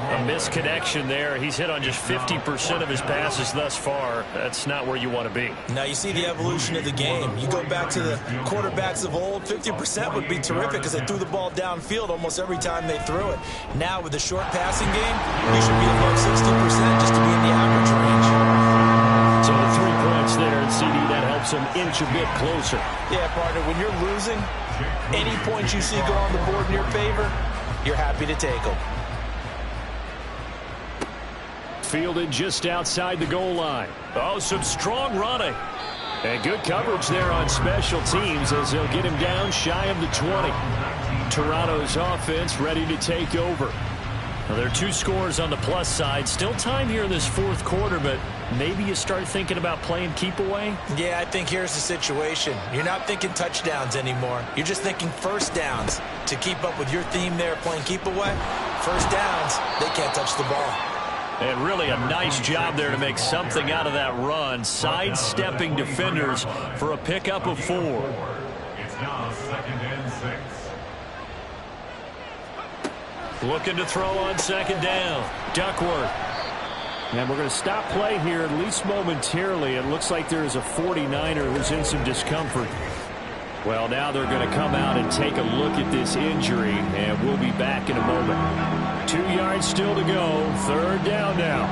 A misconnection there. He's hit on just 50% of his passes thus far. That's not where you want to be. Now you see the evolution of the game. You go back to the quarterbacks of old, 50% would be terrific because they threw the ball downfield almost every time they threw it. Now with the short passing game, you should be above 60% just to be in the average range. So the 3 points there, and CD, that helps them inch a bit closer. Yeah, partner, when you're losing, any points you see go on the board in your favor, you're happy to take them. Fielded just outside the goal line. Oh, some strong running. And good coverage there on special teams as they'll get him down shy of the 20. Toronto's offense ready to take over. Well, there are 2 scores on the plus side. Still time here in this 4th quarter, but maybe you start thinking about playing keep away? Yeah, I think here's the situation. You're not thinking touchdowns anymore. You're just thinking 1st downs. To keep up with your theme there, playing keep away, 1st downs, they can't touch the ball. And really a nice job there to make something out of that run, sidestepping defenders for a pickup of 4. It's now 2nd and 6. Looking to throw on 2nd down. Duckworth. And we're going to stop play here, at least momentarily. It looks like there is a 49er who's in some discomfort. Well, now they're going to come out and take a look at this injury, and we'll be back in a moment. 2 yards still to go. 3rd down now.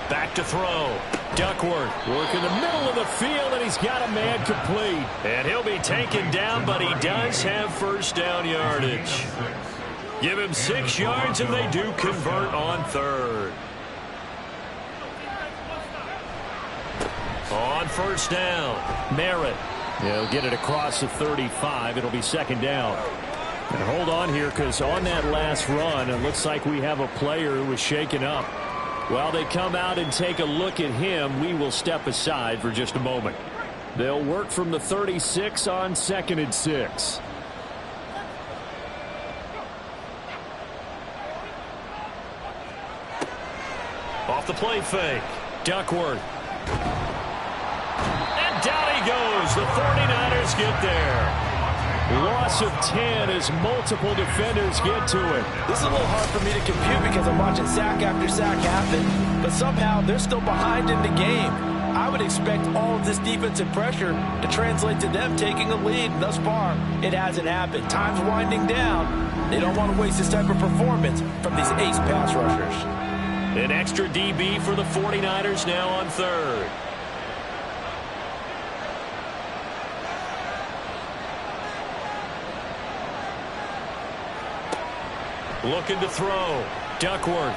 Back to throw. Duckworth working the middle of the field, and he's got a man complete. And he'll be taken down, but he does have 1st down yardage. Give him 6 yards, and they do convert on 3rd. On 1st down, Merritt. They'll get it across the 35. It'll be second down. And hold on here, because on that last run, it looks like we have a player who was shaken up. While they come out and take a look at him, we will step aside for just a moment. They'll work from the 36 on 2nd and 6. Off the play fake. Duckworth. And down he goes. The 49ers get there. Loss of 10 as multiple defenders get to it. This is a little hard for me to compute because I'm watching sack after sack happen, but somehow they're still behind in the game. I would expect all of this defensive pressure to translate to them taking a lead. Thus far, it hasn't happened. Time's winding down. They don't want to waste this type of performance from these ace pass rushers. An extra DB for the 49ers now on 3rd. Looking to throw. Duckworth.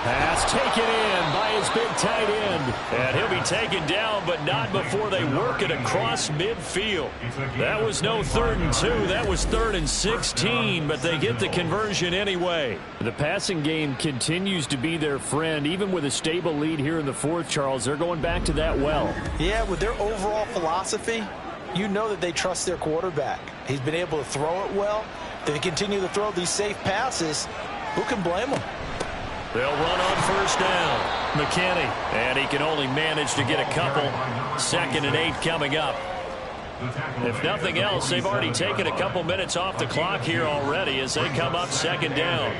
Pass taken in by his big tight end. And he'll be taken down, but not before they work it across midfield. That was no 3rd and 2. That was 3rd and 16, but they get the conversion anyway. The passing game continues to be their friend. Even with a stable lead here in the 4th, Charles, they're going back to that well. Yeah, with their overall philosophy, you know that they trust their quarterback. He's been able to throw it well. They continue to throw these safe passes. Who can blame them? They'll run on 1st down. McKinney. And he can only manage to get a couple. 2nd and 8 coming up. If nothing else, they've already taken a couple minutes off the clock here already as they come up 2nd down.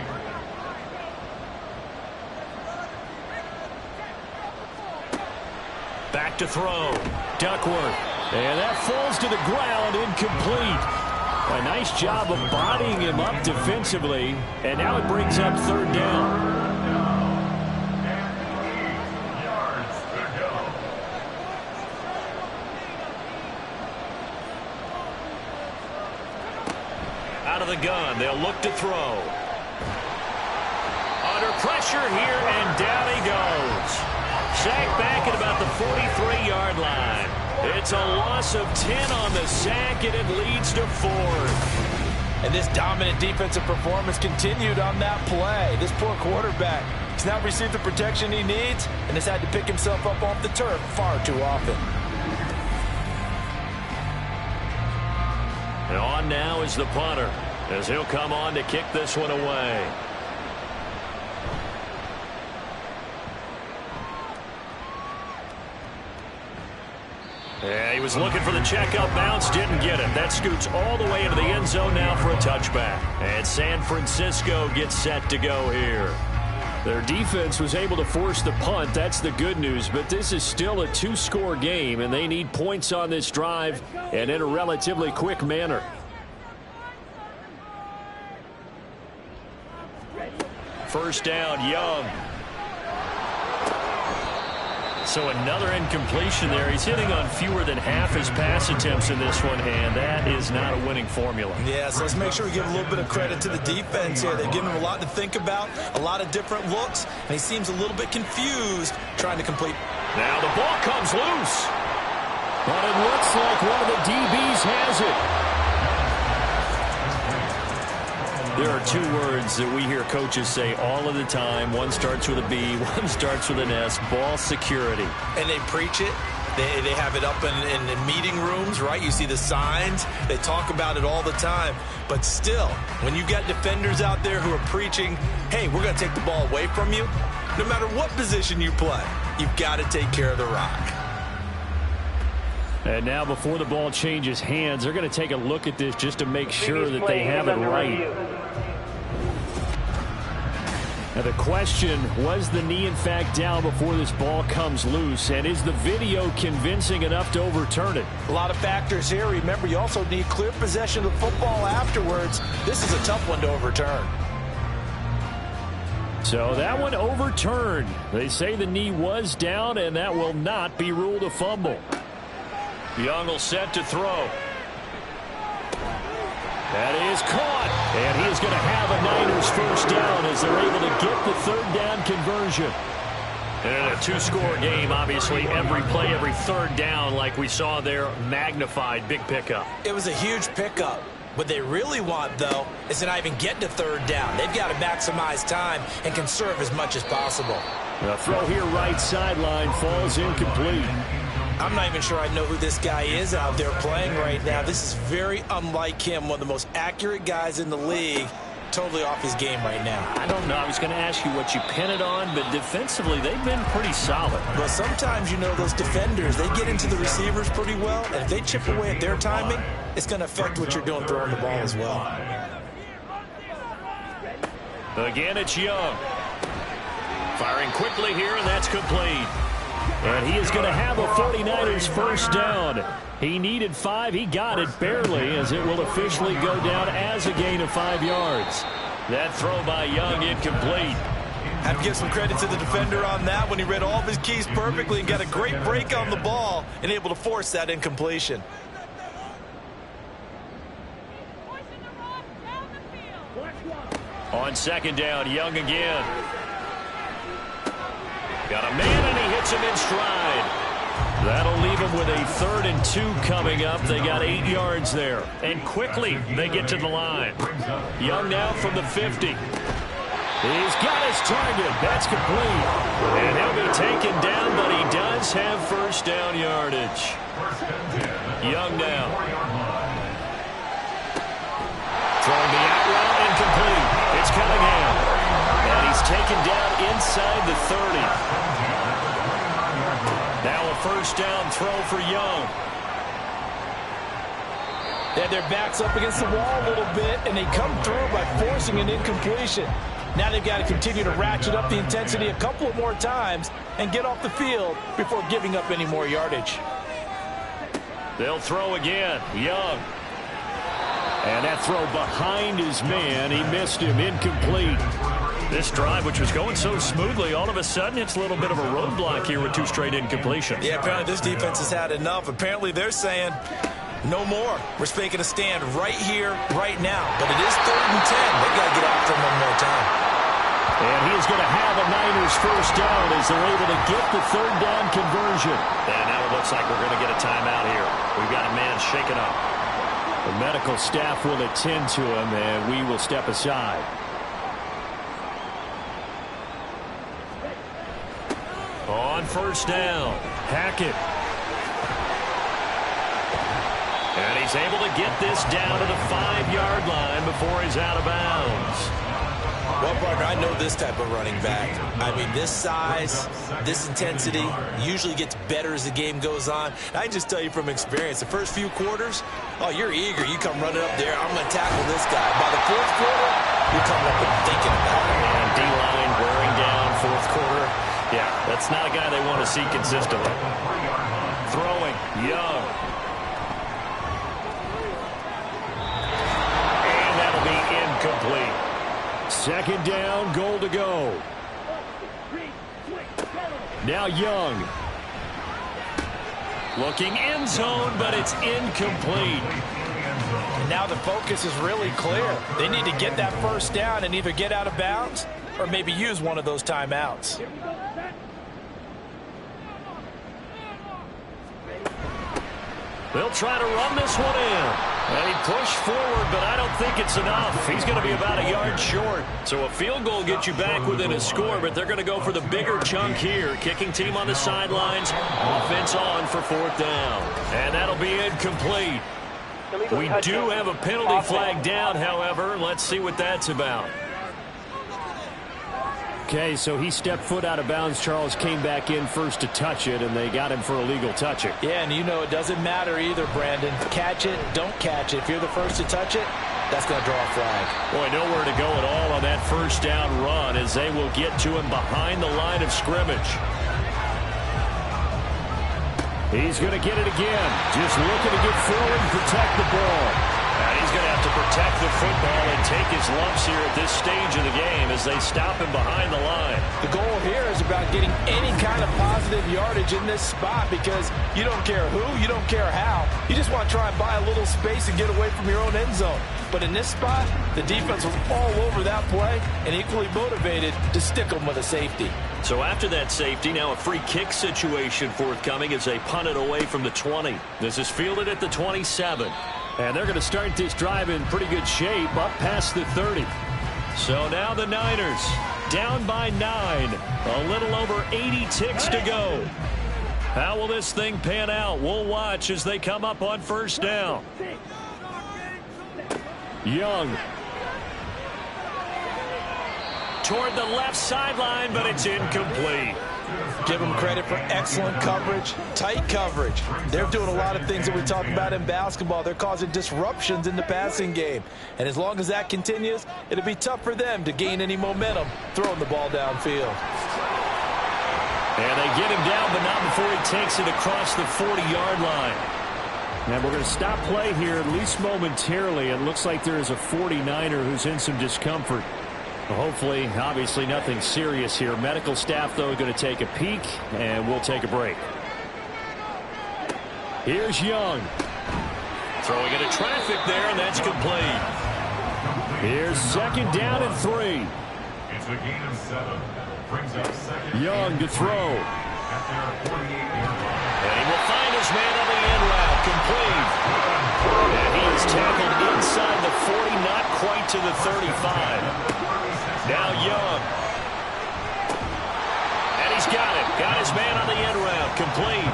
Back to throw. Duckworth. And that falls to the ground, incomplete. A nice job of bodying him up defensively, and now it brings up 3rd down. Out of the gun, they'll look to throw. Under pressure here, and down he goes. Sacked back at about the 43-yard line. It's a loss of 10 on the sack, and it leads to 4th. And this dominant defensive performance continued on that play. This poor quarterback has not received the protection he needs and has had to pick himself up off the turf far too often. And on now is the punter, as he'll come on to kick this one away. Yeah, he was looking for the check-up bounce, didn't get it. That scoots all the way into the end zone now for a touchback. And San Francisco gets set to go here. Their defense was able to force the punt. That's the good news. But this is still a 2-score game, and they need points on this drive and in a relatively quick manner. First down, Young. So another incompletion there. He's hitting on fewer than half his pass attempts in this one, and that is not a winning formula. Yeah, so let's make sure we give a little bit of credit to the defense here. They've given him a lot to think about, a lot of different looks, and he seems a little bit confused trying to complete. Now the ball comes loose. But it looks like one of the DBs has it. There are 2 words that we hear coaches say all of the time. One starts with a B, one starts with an S, ball security. And they preach it. They have it up in meeting rooms, right? You see the signs. They talk about it all the time. But still, when you got defenders out there who are preaching, hey, we're going to take the ball away from you, no matter what position you play, you've got to take care of the rock. And now before the ball changes hands, they're going to take a look at this just to make sure that they have it right. Now the question, was the knee in fact down before this ball comes loose? And is the video convincing enough to overturn it? A lot of factors here. Remember, you also need clear possession of the football afterwards. This is a tough one to overturn. So that one overturned. They say the knee was down, and that will not be ruled a fumble. Young will set to throw. That is caught, and he is going to have a Niners first down as they're able to get the 3rd down conversion. And in a two-score game, obviously, every play, every third down, like we saw there, magnified, big pickup. It was a huge pickup. What they really want, though, is to not even get to third down. They've got to maximize time and conserve as much as possible. The throw here, right sideline, falls incomplete. I'm not even sure I know who this guy is out there playing right now. This is very unlike him, one of the most accurate guys in the league. Totally off his game right now. I don't know. I was going to ask you what you pin it on, but defensively, they've been pretty solid. Well, sometimes, you know, those defenders, they get into the receivers pretty well, and if they chip away at their timing, it's going to affect what you're doing throwing the ball as well. Again, it's Young. Firing quickly here, and that's complete. And he is going to have a 49ers first down. He needed 5. He got it barely, as it will officially go down as a gain of 5 yards. That throw by Young incomplete. Have to give some credit to the defender on that when he read all of his keys perfectly and got a great break on the ball and able to force that incompletion. On second down, Young again. Got a man, and he hits him in stride. That'll leave him with a 3rd and 2 coming up. They got 8 yards there. And quickly, they get to the line. Young now from the 50. He's got his target. That's complete. And he'll be taken down, but he does have first down yardage. Young now. Throwing the out route, incomplete. It's Cunningham. And he's taken down inside the 30. Now a first down throw for Young. They had their backs up against the wall a little bit, and they come through by forcing an incompletion. Now they've got to continue to ratchet up the intensity a couple of more times and get off the field before giving up any more yardage. They'll throw again. Young. And that throw behind his man. He missed him. Incomplete. This drive, which was going so smoothly, all of a sudden it's a little bit of a roadblock here with 2 straight incompletions. Yeah, apparently this defense has had enough. Apparently they're saying no more. We're making a stand right here, right now. But it is 3rd and 10. They've got to get after him one more time. And he is going to have a Niners first down as they're able to get the 3rd down conversion. And now it looks like we're going to get a timeout here. We've got a man shaken up. The medical staff will attend to him, and we will step aside. On first down, Hackett. And he's able to get this down to the 5-yard line before he's out of bounds. Well, partner, I know this type of running back. I mean, this size, this intensity usually gets better as the game goes on. I can just tell you from experience, the first few quarters, oh, you're eager. You come running up there, I'm going to tackle this guy. By the 4th quarter, you're coming up and thinking about it. And D-line wearing down 4th quarter. Yeah, that's not a guy they want to see consistently. Throwing, Young. And that'll be incomplete. 2nd down, goal to go. Now Young. Looking end zone, but it's incomplete. And now the focus is really clear. They need to get that first down and either get out of bounds or maybe use one of those timeouts. They'll try to run this one in. And he pushed forward, but I don't think it's enough. He's going to be about a yard short. So a field goal gets you back within a score, but they're going to go for the bigger chunk here. Kicking team on the sidelines. Offense on for 4th down. And that'll be incomplete. We do have a penalty flag down, however. Let's see what that's about. Okay, so he stepped foot out of bounds. Charles came back in first to touch it, and they got him for a legal touching. Yeah, and you know it doesn't matter either, Brandon. Catch it, don't catch it. If you're the first to touch it, that's going to draw a flag. Boy, nowhere to go at all on that first down run as they will get to him behind the line of scrimmage. He's going to get it again. Just looking to get forward and protect the ball. And he's going to have to protect the football and take his lumps here at this stage of the game as they stop him behind the line. The goal here is about getting any kind of positive yardage in this spot because you don't care who, you don't care how. You just want to try and buy a little space and get away from your own end zone. But in this spot, the defense was all over that play and equally motivated to stick them with a safety. So after that safety, now a free kick situation forthcoming as they punt it away from the 20. This is fielded at the 27. And they're going to start this drive in pretty good shape up past the 30. So now the Niners down by 9. A little over 80 ticks to go. How will this thing pan out? We'll watch as they come up on first down. Young. Toward the left sideline, but it's incomplete. Give them credit for excellent coverage, tight coverage. They're doing a lot of things that we talk about in basketball. They're causing disruptions in the passing game. And as long as that continues, it'll be tough for them to gain any momentum throwing the ball downfield. And they get him down, but not before he takes it across the 40-yard line. And we're going to stop play here, at least momentarily. It looks like there is a 49er who's in some discomfort. Hopefully, obviously, nothing serious here. Medical staff, though, going to take a peek, and we'll take a break. Here's Young. Throwing into traffic there, and that's complete. Here's second down and 3. It's a gain of 7. Brings up second. Young to throw. At their 48-yard line. And he will find his man on the end route, complete. And he is tackled inside the 40, not quite to the 35. Now Young. And he's got it. Got his man on the end route. Complete.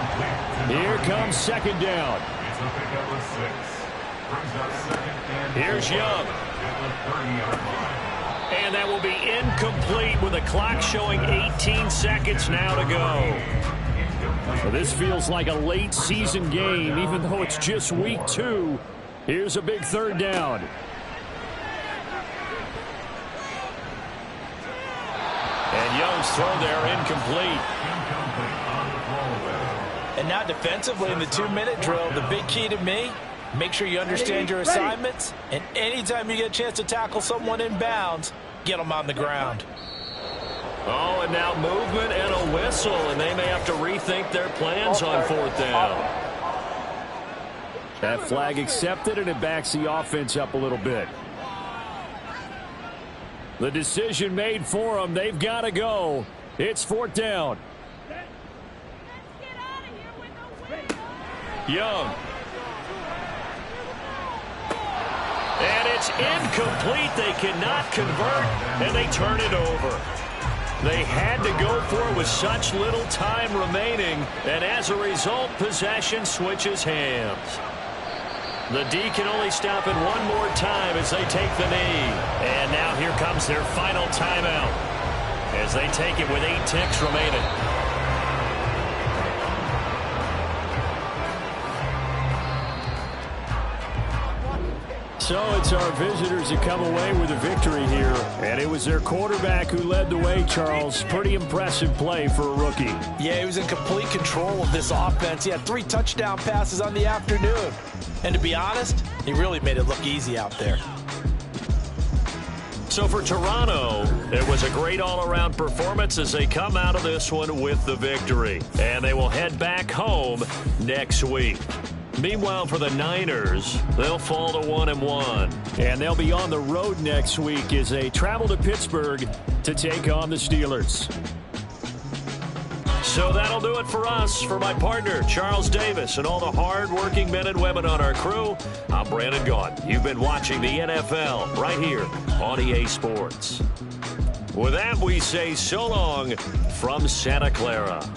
Here comes second down. It's a pickup of 6. Brings up second and Here's 4 Young. at the 30-yard line. And that will be incomplete with the clock showing 18 seconds now to go. Well, this feels like a late season game, even though it's just week 2. Here's a big third down. And Young's throw there incomplete. And now defensively in the 2-minute drill, the big key to me, make sure you understand your assignments. And anytime you get a chance to tackle someone in bounds, get them on the ground. Oh, and now movement and a whistle, and they may have to rethink their plans on fourth down. That flag accepted, and it backs the offense up a little bit. The decision made for them. They've got to go. It's fourth down. Young. And it's incomplete. They cannot convert, and they turn it over. They had to go for it with such little time remaining, and as a result, possession switches hands. The D can only stop it one more time as they take the knee. And now here comes their final timeout as they take it with 8 ticks remaining. So it's our visitors that come away with a victory here. And it was their quarterback who led the way, Charles. Pretty impressive play for a rookie. Yeah, he was in complete control of this offense. He had 3 touchdown passes on the afternoon. And to be honest, he really made it look easy out there. So for Toronto, it was a great all-around performance as they come out of this one with the victory. And they will head back home next week. Meanwhile, for the Niners, they'll fall to 1-1. And they'll be on the road next week as they travel to Pittsburgh to take on the Steelers. So that'll do it for us. For my partner, Charles Davis, and all the hard-working men and women on our crew, I'm Brandon Gaudin. You've been watching the NFL right here on EA Sports. With that, we say so long from Santa Clara.